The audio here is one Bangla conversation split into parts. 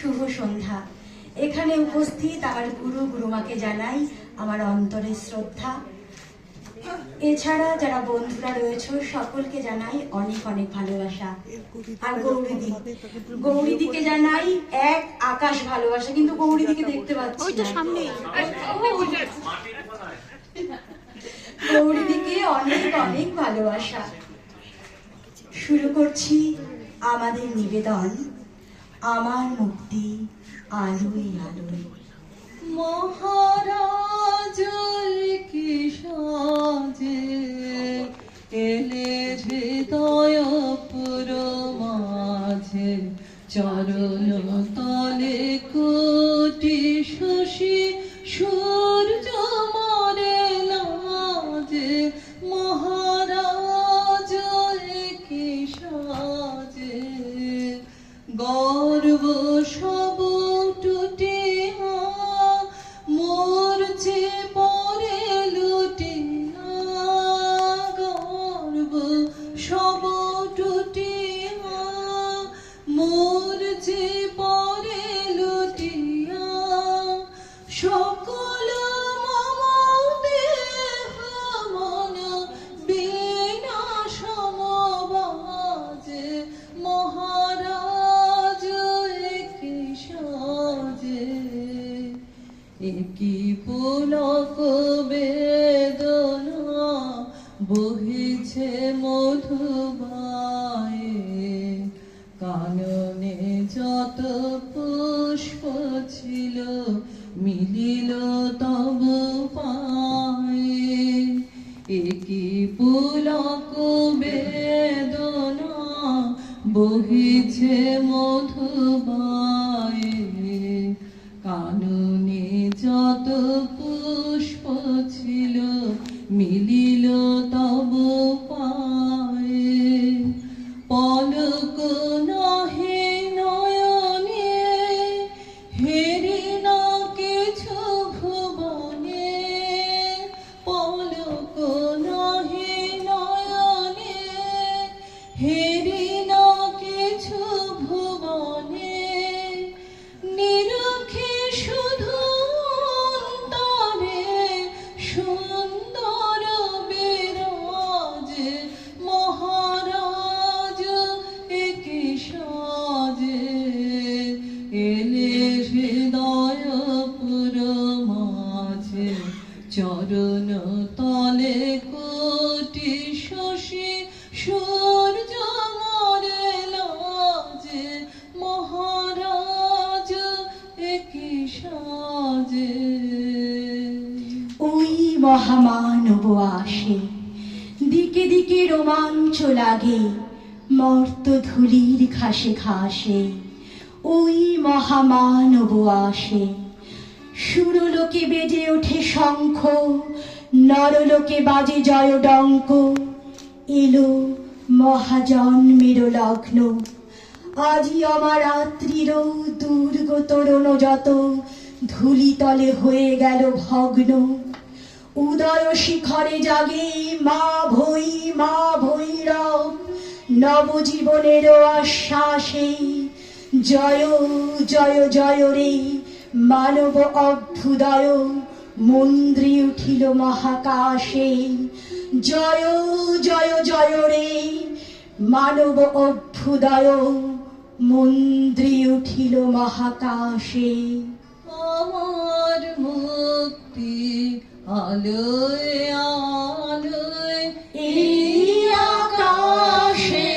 শুভ সন্ধ্যা। এখানে উপস্থিত আমার গুরু গুরুমাকে জানাই আমার অন্তরের শ্রদ্ধা। এছাড়া যারা বন্ধুরা রয়েছে সকলকে জানাই অনেক অনেক ভালোবাসা। আর গৌরীদিকে জানাই এক আকাশ ভালোবাসা। কিন্তু গৌরীদিকে দেখতে পাচ্ছি না। গৌরীদিকে অনেক অনেক ভালোবাসা। শুরু করছি আমাদের নিবেদন, আমার মুক্তি আলোয় আলোয়। মহারাজ কি সাজে এলে হৃদয় পুর মাঝে, চরণ তলে কোটি শশী সূর্য মরে লাজে। মহারাজ কি সাজে গর্ব সব টুটিয়া মূর্ছে পরে লুটিয়া, গর্ব সব টুটিয়া মূর্ছে পরে লুটিয়া, সকল মম দেহ মন বিনা সমবাজে। মহারাজ কি সাজে একি পুলক বেদনা বহিছে মধুবায়ে, কাননে যত পুষ্প ছিল মিলিল তব পায়ে। একি পুলক বেদনা বহিছে মধুবায়ে, কাননে যত পুষ্প ছিল মিলিল তব পায়ে। পলক নহে নয়নে হেরি না কিছু ভুবনে, পলক নহে নয়নে হেরি না কিছু ভুবনে, নিরখে শুধু অন্তরে সুন্দর বিরাজে। মহারাজ একি সাজে এলে হৃদয় পুর মাঝে, চরণ তলে কোটি শশী সূর্য মরে লাজে। মহারাজ একি সাজে ওই মহামানব আসে, দিকে দিকে রোমাঞ্চ লাগে মর্ত ধুলির ঘাসে ঘাসে। ওই মহামানব আসে, সুরলোকে বেজে ওঠে শঙ্খ, নরলোকে বাজে জয় ডঙ্ক। এলো মহাজন্মের লগ্ন, আজি অমারাত্রির দুর্গ তরুণ যত ধূলিতলে হয়ে গেল ভগ্ন। উদয় শিখরে জাগে মা ভৈরব, নবজীবনের আশ্বাসে। জয় জয় জয় রে মানব অভ্যুদয়, মন্দ্রী উঠিল মহাকাশে। জয় জয় জয় রে মানব অভ্যুদয়, মন্দ্রী উঠিল মহাকাশে। আমার মুক্তি আলোয় আলোয় এই আকাশে,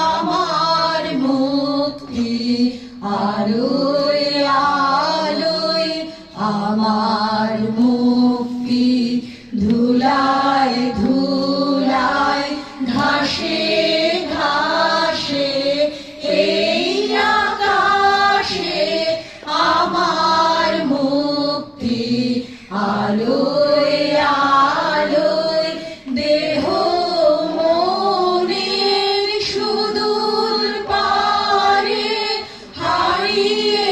আমার মুক্তি আলোয় আলোয়, আমার মুক্তি ধুলায় ধুলায় ঘাসে ঘাসে। এই আকাশে আমার মুক্তি আলোয় আলোয়, দেহ মনের সুদূর পারে হারিয়ে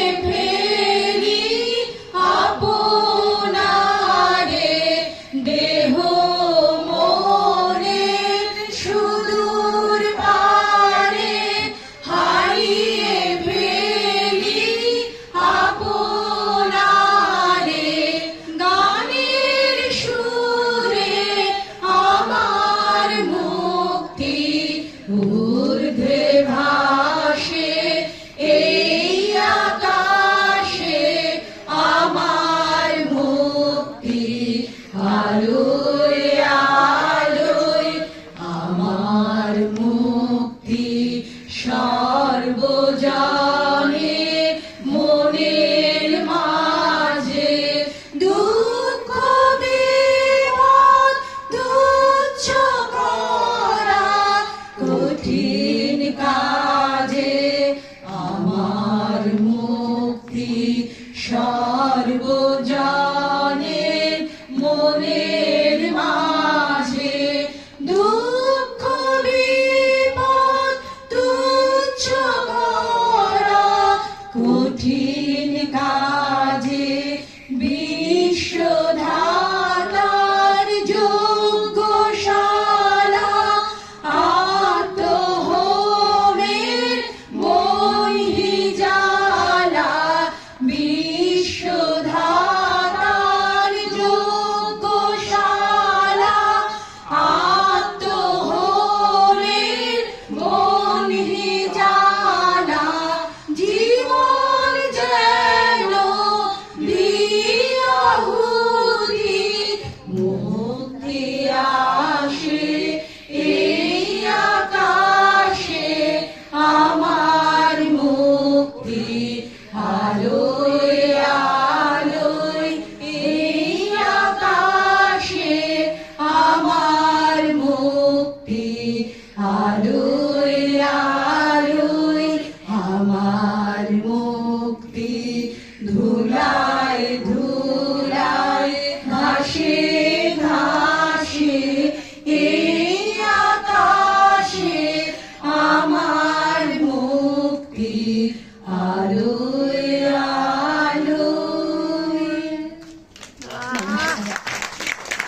উঠি